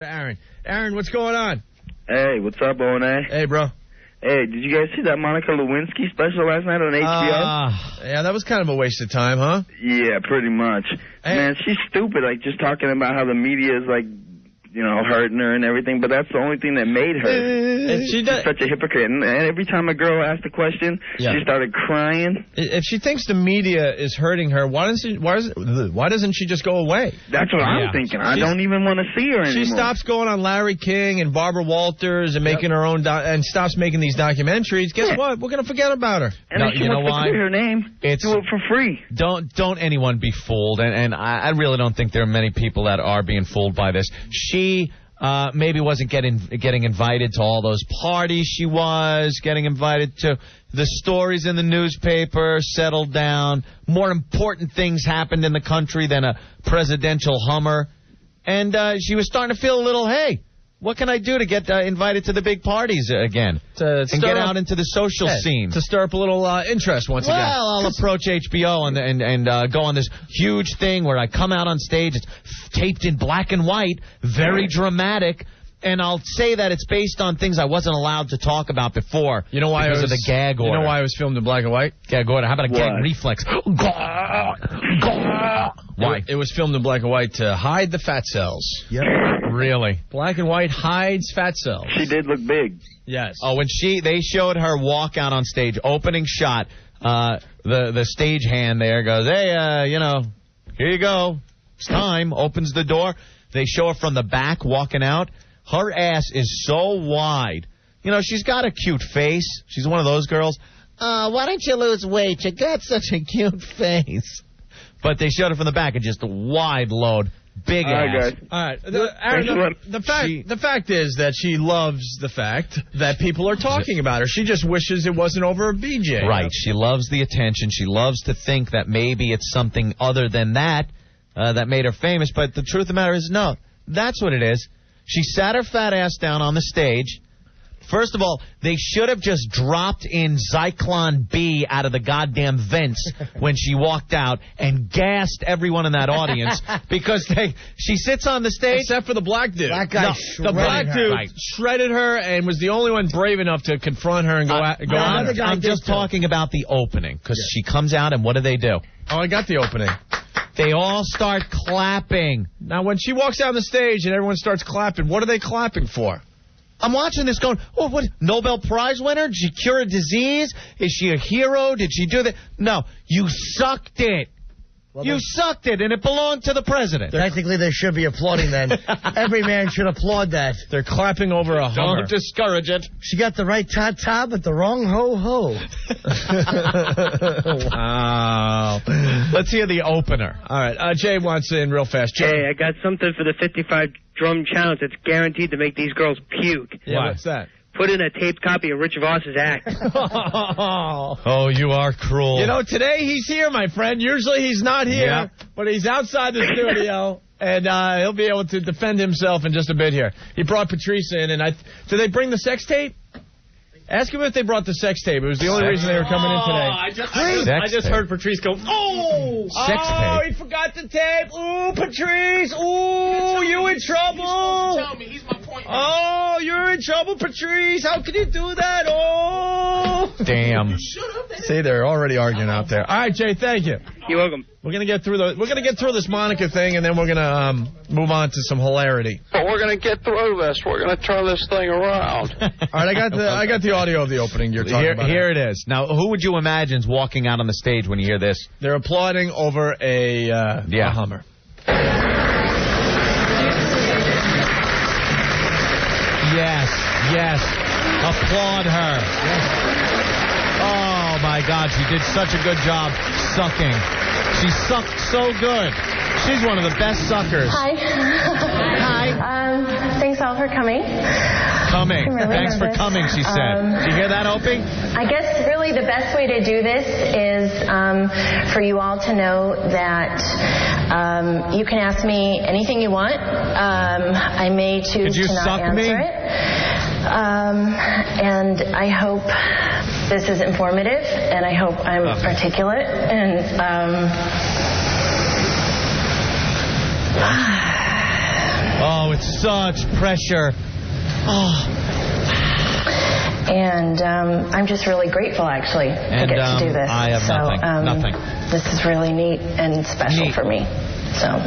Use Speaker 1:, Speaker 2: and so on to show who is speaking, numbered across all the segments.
Speaker 1: Aaron, what's going on?
Speaker 2: Hey, what's up, O&A?
Speaker 1: Hey, bro.
Speaker 2: Hey, did you guys see that Monica Lewinsky special last night on HBO?
Speaker 1: Yeah, that was kind of a waste of time, huh?
Speaker 2: Yeah, pretty much.
Speaker 1: Hey.
Speaker 2: Man, she's stupid, like, just talking about how the media is, like, you know, hurting her and everything, but that's the only thing that made her. She's such a hypocrite. And every time a girl asked a question, she started crying.
Speaker 1: If she thinks the media is hurting her, why doesn't she just go away?
Speaker 2: That's what I'm thinking. I don't even want to see her anymore.
Speaker 1: She stops going on Larry King and Barbara Walters and making her own and stops making these documentaries. Guess what? We're going to forget about her.
Speaker 2: And if she wants to clear her name, do it for free.
Speaker 3: Don't anyone be fooled, and I really don't think there are many people that are being fooled by this. She maybe wasn't getting invited to all those parties she was getting invited to. The stories in the newspaper settled down. More important things happened in the country than a presidential Hummer. And she was starting to feel a little, hey, what can I do to get invited to the big parties again? And get out into the social scene.
Speaker 1: To stir up a little interest once again.
Speaker 3: Well, I'll approach HBO and go on this huge thing where I come out on stage. It's taped in black and white, very dramatic. And I'll say that it's based on things I wasn't allowed to talk about before.
Speaker 1: You know why
Speaker 3: because of the gag order.
Speaker 1: You know why it was filmed in black and white?
Speaker 3: Gag order. How about a gag reflex? Why?
Speaker 1: It was filmed in black and white to hide the fat cells.
Speaker 3: Yep. Really?
Speaker 1: Black and white hides fat cells.
Speaker 2: She did look big.
Speaker 1: Yes.
Speaker 3: Oh, when they showed her walk out on stage, opening shot, the stage hand there goes, hey, here you go. It's time. Opens the door. They show her from the back walking out. Her ass is so wide. You know, she's got a cute face. She's one of those girls. Why don't you lose weight? You got such a cute face. But they showed her from the back and just a wide load. Big ass.
Speaker 1: All right. The fact is that she loves the fact that people are talking about her. She just wishes it wasn't over a BJ.
Speaker 3: Right. She loves the attention. She loves to think that maybe it's something other than that that made her famous. But the truth of the matter is, no, that's what it is. She sat her fat ass down on the stage. First of all, they should have just dropped in Zyklon B out of the goddamn vents when she walked out and gassed everyone in that audience because she sits on the stage.
Speaker 1: Except for the black dude.
Speaker 3: The
Speaker 1: black dude shredded her and was the only one brave enough to confront her and go at her.
Speaker 3: I'm just talking about the opening because she comes out and what do they do?
Speaker 1: Oh, I got the opening.
Speaker 3: They all start clapping.
Speaker 1: Now, when she walks out on the stage and everyone starts clapping, what are they clapping for?
Speaker 3: I'm watching this going, oh, what, Nobel Prize winner? Did she cure a disease? Is she a hero? Did she do that? No, you sucked it. Well, you sucked it, and it belonged to the president.
Speaker 4: Technically, they should be applauding then. Every man should applaud that.
Speaker 1: They're clapping over a Hummer.
Speaker 3: Don't discourage it.
Speaker 4: She got the right ta-ta, but the wrong ho-ho.
Speaker 1: Wow.
Speaker 3: Let's hear the opener.
Speaker 1: All right. Jay wants in real fast. Jay.
Speaker 5: Hey, I got something for the 55 drum challenge that's guaranteed to make these girls puke.
Speaker 1: Yeah, what's that?
Speaker 5: Put in a taped copy of Rich Voss's act.
Speaker 3: Oh, you are cruel.
Speaker 1: You know, today he's here, my friend. Usually he's not here, but he's outside the studio, and he'll be able to defend himself in just a bit here. He brought Patrice in, and did they bring the sex tape? Ask him if they brought the sex tape. It was the only reason they were coming in today.
Speaker 5: I just heard Patrice go, oh!
Speaker 3: Sex tape.
Speaker 1: He forgot the tape. Ooh, Patrice. Ooh, you in trouble.
Speaker 5: Tell me, he's my point.
Speaker 1: Oh, you're in trouble, Patrice. How can you do that? Oh.
Speaker 3: Damn.
Speaker 1: See, they're already arguing out there. All right, Jay, thank you.
Speaker 5: You're welcome.
Speaker 1: We're gonna get through this Monica thing, and then we're gonna move on to some hilarity.
Speaker 6: But we're gonna get through this. We're gonna turn this thing around.
Speaker 1: All right, I got the audio of the opening you're talking about.
Speaker 3: Here it is. Now, who would you imagine's walking out on the stage when you hear this?
Speaker 1: They're applauding over a Hummer.
Speaker 3: Yes. Applaud her. Yes. Oh, my God. She did such a good job sucking. She sucked so good. She's one of the best suckers.
Speaker 7: Hi. Hi. Thanks all for coming.
Speaker 3: Thanks for coming, she said. Did you hear that, Opie?
Speaker 7: I guess really the best way to do this is for you all to know that you can ask me anything you want. I may choose to not answer it. And I hope this is informative, and I hope I'm articulate. And
Speaker 3: Oh, it's such pressure. Oh.
Speaker 7: And I'm just really grateful, actually, to get to do this.
Speaker 3: I have nothing.
Speaker 7: This is really neat and special for me. So.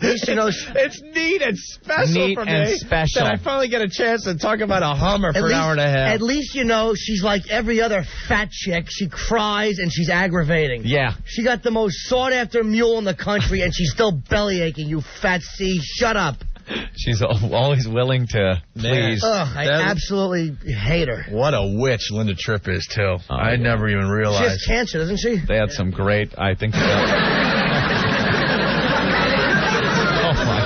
Speaker 1: It's neat and special for me.
Speaker 3: And special.
Speaker 1: That I finally get a chance to talk about a Hummer for an hour and a half.
Speaker 4: At least you know she's like every other fat chick. She cries and she's aggravating.
Speaker 3: Yeah.
Speaker 4: She got the most sought-after mule in the country, and she's still belly aching. You fat C, shut up.
Speaker 3: She's always willing to please.
Speaker 4: I absolutely hate her.
Speaker 1: What a witch Linda Tripp is, too. I never even realized.
Speaker 4: She has cancer, doesn't she?
Speaker 3: They had some great, I think. Oh, my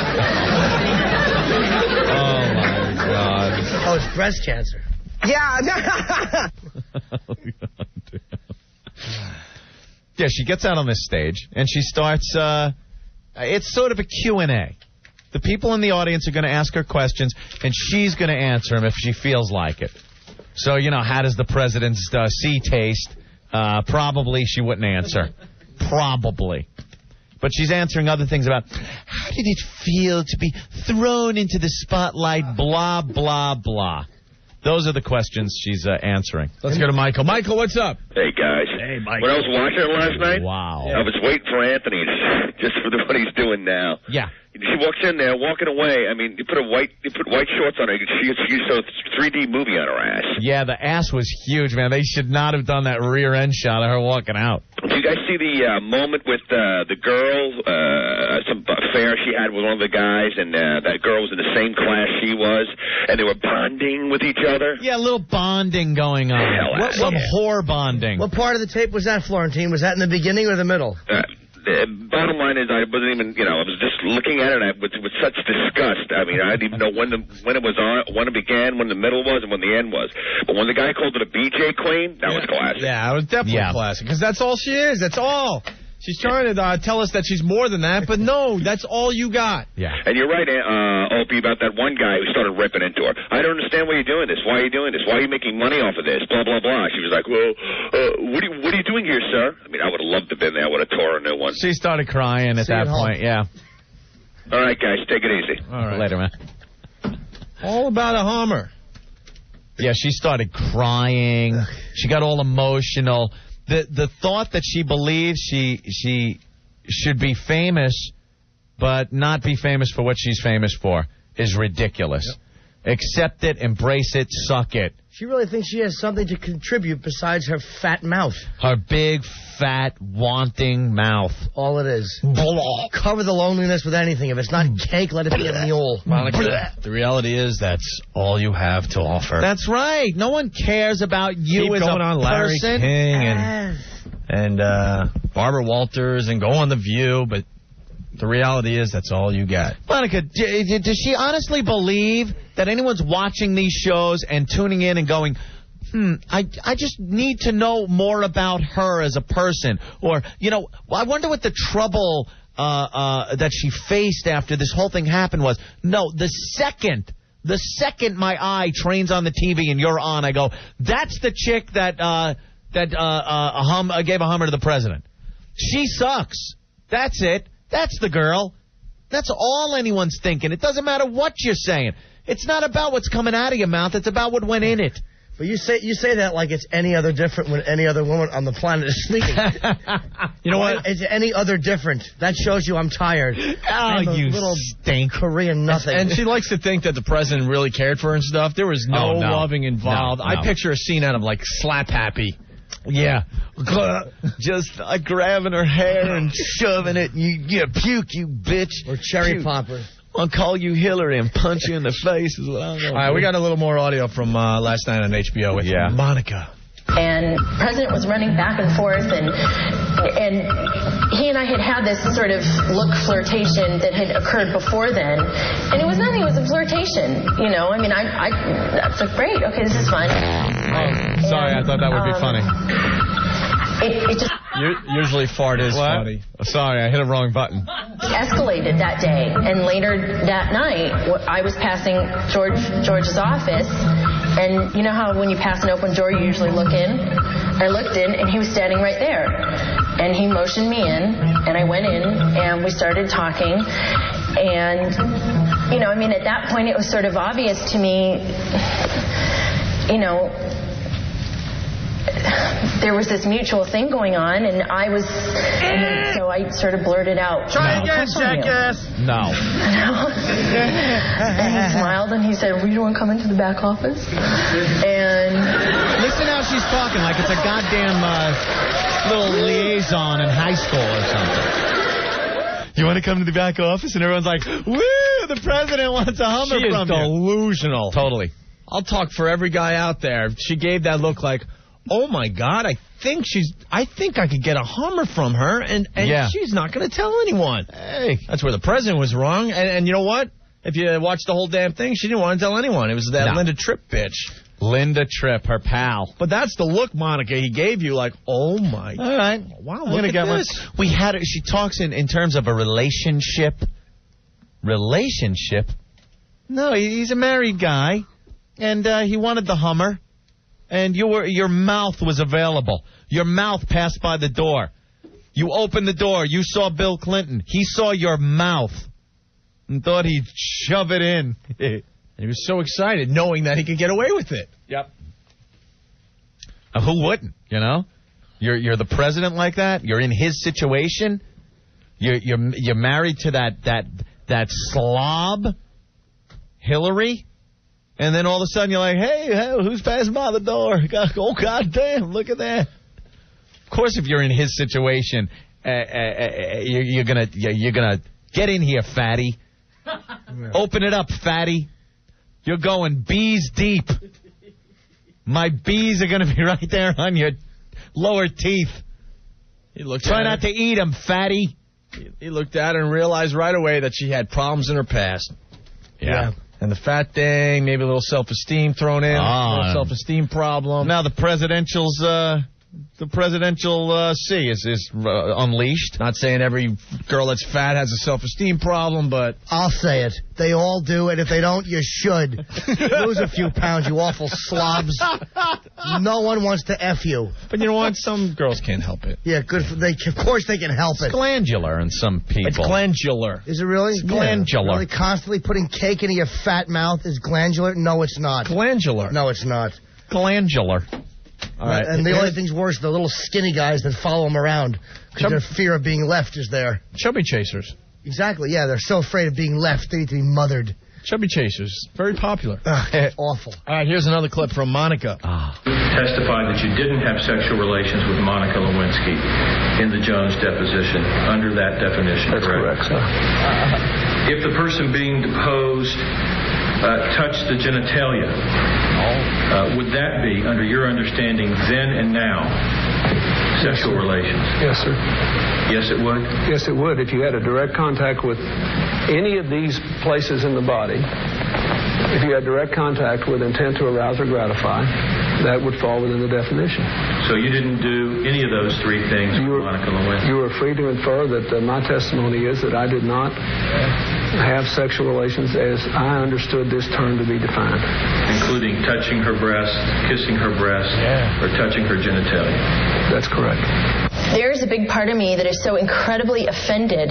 Speaker 3: God.
Speaker 4: Oh, it's breast cancer.
Speaker 1: Yeah.
Speaker 3: Yeah, she gets out on this stage, and she starts, it's sort of a Q&A. The people in the audience are going to ask her questions, and she's going to answer them if she feels like it. So, how does the president's C taste? Probably she wouldn't answer. Probably. But she's answering other things about, how did it feel to be thrown into the spotlight, blah, blah, blah. Those are the questions she's answering.
Speaker 1: Let's go to Michael. Michael, what's up?
Speaker 8: Hey, guys.
Speaker 1: Hey, Michael.
Speaker 8: When I was watching it last night,
Speaker 3: wow.
Speaker 8: I was waiting for Anthony just for what he's doing now.
Speaker 3: Yeah.
Speaker 8: She walks in there, walking away. I mean, you put white shorts on her. She saw a 3D movie on her ass.
Speaker 3: Yeah, the ass was huge, man. They should not have done that rear end shot of her walking out.
Speaker 8: Did you guys see the moment with the girl, some affair she had with one of the guys, and that girl was in the same class she was, and they were bonding with each other?
Speaker 3: Yeah, a little bonding going on. Some whore bonding.
Speaker 4: What part of the tape was that, Florentine? Was that in the beginning or the middle?
Speaker 8: The bottom line is I wasn't even, I was just looking at it with such disgust. I mean, I didn't even know when it was on, when it began, when the middle was, and when the end was. But when the guy called it a BJ queen, that was classic.
Speaker 1: Yeah, it was definitely classic, because that's all she is. That's all. She's trying to tell us that she's more than that, but no, that's all you got.
Speaker 3: Yeah.
Speaker 8: And you're right, Opie, about that one guy who started ripping into her. I don't understand why you're doing this. Why are you doing this? Why are you making money off of this? Blah, blah, blah. She was like, well, what are you doing here, sir? I mean, I would have loved to have been there. I would have tore a new one.
Speaker 3: She started crying at that point, yeah.
Speaker 8: All right, guys, take it easy.
Speaker 3: All right. Later, man.
Speaker 1: All about a Hummer.
Speaker 3: Yeah, she started crying. She got all emotional. The thought that she believes she should be famous, but not be famous for what she's famous for, is ridiculous. Yep. Accept it, embrace it, suck it.
Speaker 4: She really thinks she has something to contribute besides her fat mouth.
Speaker 3: Her big, fat, wanting mouth.
Speaker 4: All it is. Cover the loneliness with anything. If it's not cake, let it be a mule.
Speaker 1: Monica, the reality is that's all you have to offer.
Speaker 3: That's right. No one cares about you as a person. Keep going on Larry
Speaker 1: King and Barbara Walters and go on The View, but the reality is that's all you got.
Speaker 3: Monica, does she honestly believe that anyone's watching these shows and tuning in and going, I just need to know more about her as a person? Or, I wonder what the trouble that she faced after this whole thing happened was. No, the second my eye trains on the TV and you're on, I go, that's the chick that gave a Hummer to the president. She sucks. That's it. That's the girl. That's all anyone's thinking. It doesn't matter what you're saying. It's not about what's coming out of your mouth. It's about what went in it.
Speaker 4: But you say that like it's any other different when any other woman on the planet is sleeping. You know what? It's any other different. That shows you I'm tired.
Speaker 3: Oh, you
Speaker 4: little
Speaker 3: stink.
Speaker 4: Korean nothing.
Speaker 1: And she likes to think that the president really cared for her and stuff. There was no loving involved. No. I picture a scene out of like Slap Happy.
Speaker 3: Yeah. Just grabbing her hair and shoving it. You puke, you bitch.
Speaker 4: Or cherry popper.
Speaker 3: I'll call you Hillary and punch you in the face is what I'm going to do.
Speaker 1: All right, we got a little more audio from last night on HBO with Monica.
Speaker 7: And the president was running back and forth, and he and I had this sort of look flirtation that had occurred before then, and it was nothing. It was a flirtation, I mean, I was like, great, okay, this is fun.
Speaker 3: Oh, sorry, I thought that would be funny.
Speaker 7: It just
Speaker 1: usually fart is funny.
Speaker 3: Sorry, I hit a wrong button.
Speaker 7: Escalated that day, and later that night, I was passing George's office, and you know how when you pass an open door, you usually look in? I looked in, and he was standing right there. and he motioned me in, and I went in, and we started talking. And, you know, I mean, at that point, it was sort of obvious to me, you know, there was this mutual thing going on, and I was, and so I sort of blurted out.
Speaker 4: Try again, jackass.
Speaker 3: No.
Speaker 7: And he smiled, and he said, "We don't want to come into the back office." And
Speaker 3: listen how she's talking, like it's a goddamn little liaison in high school or something. You want to come to the back office? And everyone's like, "Woo! The president wants a Hummer
Speaker 1: from you." She is delusional.
Speaker 3: Totally.
Speaker 1: I'll talk for every guy out there. She gave that look like, oh my God, I think I could get a Hummer from her, and she's not going to tell anyone.
Speaker 3: Hey.
Speaker 1: That's where the president was wrong. And you know what? If you watch the whole damn thing, she didn't want to tell anyone. It was that Linda Tripp bitch.
Speaker 3: Linda Tripp, her pal.
Speaker 1: But that's the look, Monica, he gave you, like, oh my.
Speaker 3: All right.
Speaker 1: Wow,
Speaker 3: I'm
Speaker 1: look
Speaker 3: gonna
Speaker 1: at this.
Speaker 3: We had her, she talks in terms of a relationship. Relationship? No, he's a married guy, and he wanted the Hummer. And your mouth was available. Your mouth passed by the door. You opened the door. You saw Bill Clinton. He saw your mouth and thought he'd shove it in.
Speaker 1: He was so excited knowing that he could get away with it.
Speaker 3: Yep. Who wouldn't, you know? You're the president like that. You're in his situation. You're married to that slob, Hillary. And then all of a sudden you're like, hey, who's passing by the door? Oh, goddamn, look at that. Of course, if you're in his situation, you're gonna get in here, fatty. Open it up, fatty. You're going bees deep. My bees are gonna be right there on your lower teeth. Try not to eat them, fatty.
Speaker 1: He looked at her and realized right away that she had problems in her past.
Speaker 3: Yeah.
Speaker 1: And the fat thing, maybe a little self-esteem thrown in, a little self-esteem problem.
Speaker 3: Now the presidential C is unleashed.
Speaker 1: Not saying every girl that's fat has a self-esteem problem, but...
Speaker 4: I'll say it. They all do, and if they don't, you should. Lose a few pounds, you awful slobs. No one wants to F you.
Speaker 1: But you know what? Some girls can't help it.
Speaker 4: Yeah, good. Of course they can help it.
Speaker 3: It's glandular in some people.
Speaker 1: It's glandular.
Speaker 4: Is it really?
Speaker 3: It's glandular.
Speaker 4: Really constantly putting cake into your fat mouth is glandular? No, it's not.
Speaker 1: Glandular.
Speaker 4: No, it's not.
Speaker 3: Glandular.
Speaker 1: All right.
Speaker 4: And the only thing's worse, the little skinny guys that follow them around because their fear of being left is there.
Speaker 1: Chubby chasers.
Speaker 4: Exactly, yeah. They're so afraid of being left, they need to be mothered.
Speaker 1: Chubby chasers. Very popular.
Speaker 4: It's awful.
Speaker 1: All right, here's another clip from Monica.
Speaker 9: Testified that you didn't have sexual relations with Monica Lewinsky in the Jones deposition under that definition,
Speaker 6: That's correct, sir.
Speaker 9: If the person being deposed touched the genitalia, would that be, under your understanding then and now, sexual relations?
Speaker 6: Yes, sir.
Speaker 9: Yes, it would?
Speaker 6: Yes, it would. If you had a direct contact with any of these places in the body, if you had direct contact with intent to arouse or gratify, that would fall within the definition.
Speaker 9: So you didn't do any of those three things with Monica Lewinsky?
Speaker 6: You were free to infer that my testimony is that I did not have sexual relations as I understood this term to be defined.
Speaker 9: Including touching her breast, kissing her breast, or touching her genitalia?
Speaker 6: That's correct.
Speaker 7: There's a big part of me that is so incredibly offended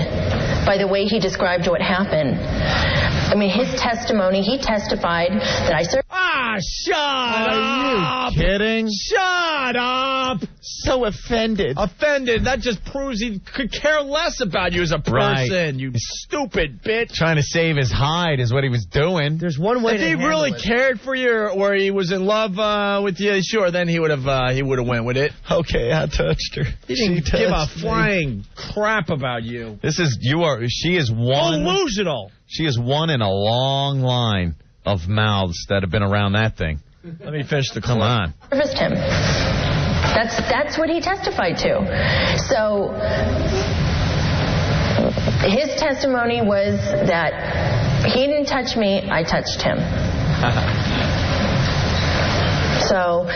Speaker 7: by the way he described what happened. I mean, his testimony, he testified that I served...
Speaker 1: Shut up!
Speaker 3: Are you kidding?
Speaker 1: Shut up!
Speaker 3: So offended.
Speaker 1: Offended. That just proves he could care less about you as a person.
Speaker 3: Right.
Speaker 1: You stupid bitch.
Speaker 3: Trying to save his hide is what he was doing.
Speaker 4: There's one way
Speaker 1: if
Speaker 4: to
Speaker 1: he really cared for you or he was in love with you, sure, then he would have went with it.
Speaker 3: Okay, I touched her.
Speaker 1: He didn't give a flying crap about you.
Speaker 3: She is one.
Speaker 1: Delusional.
Speaker 3: She is one in a long line of mouths that have been around that thing.
Speaker 1: Let me finish the clip.
Speaker 3: Come on.
Speaker 7: Serviced him. That's what he testified to. So his testimony was that he didn't touch me, I touched him. So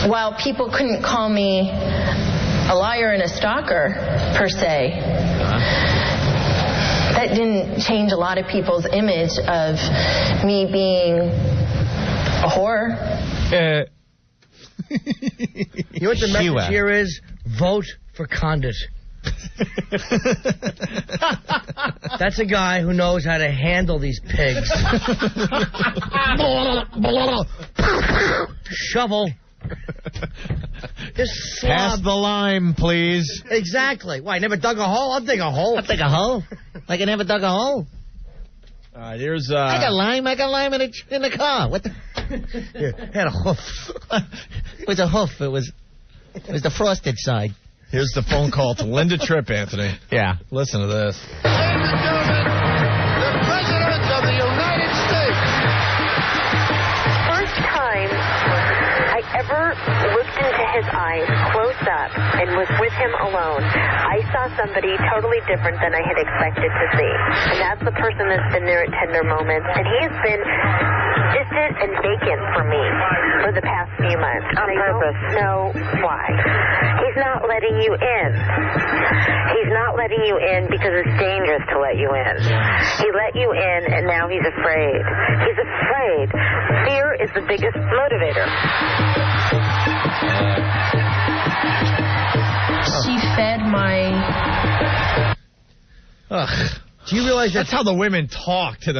Speaker 7: while people couldn't call me a liar and a stalker, per se, that didn't change a lot of people's image of me being a whore.
Speaker 4: You know what the message here is? Vote for Condit. That's a guy who knows how to handle these pigs. Shovel. Just
Speaker 3: pass the lime, please.
Speaker 4: Exactly. Why, never dug a hole? I'll dig a hole.
Speaker 10: I'll dig a hole. Like I never dug a hole.
Speaker 1: All right, here's...
Speaker 10: I got lime in the car. What the...
Speaker 4: Here, had a hoof.
Speaker 10: It was a hoof. It was the frosted side.
Speaker 1: Here's the phone call to Linda Tripp, Anthony.
Speaker 3: Yeah.
Speaker 1: Listen to this.
Speaker 11: Ladies and gentlemen, the President of the United States.
Speaker 12: First time I ever looked into his eyes close up and was with him alone, I saw somebody totally different than I had expected to see. And that's the person that's been there at tender moments. And he has been distant and vacant for me for the past few months. On purpose. I don't know why. He's not letting you in. He's not letting you in because it's dangerous to let you in. He let you in, and now he's afraid. He's afraid. Fear is the biggest motivator.
Speaker 7: She fed my...
Speaker 1: Ugh. Do you realize that's how the women talk to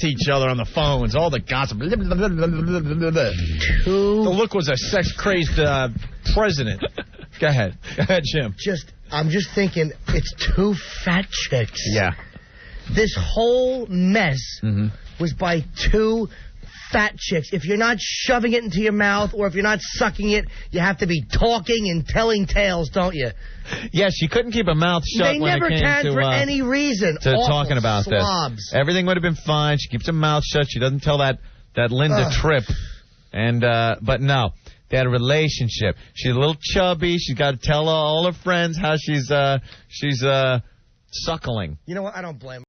Speaker 1: each other on the phones? All the gossip. The look was a sex-crazed president. Go ahead, Jim.
Speaker 4: I'm just thinking, it's two fat chicks.
Speaker 1: Yeah.
Speaker 4: This whole mess was by two fat chicks. If you're not shoving it into your mouth or if you're not sucking it, you have to be talking and telling tales, don't you?
Speaker 3: Yes, she couldn't keep her mouth shut
Speaker 4: they
Speaker 3: when
Speaker 4: never
Speaker 3: it came
Speaker 4: can
Speaker 3: to,
Speaker 4: for any reason.
Speaker 3: To
Speaker 4: awful
Speaker 3: talking about
Speaker 4: slobs.
Speaker 3: this. Everything would have been fine. She keeps her mouth shut. She doesn't tell that Linda Tripp. And but no, they had a relationship. She's a little chubby. She's got to tell all her friends how she's suckling.
Speaker 4: You know what? I don't blame her.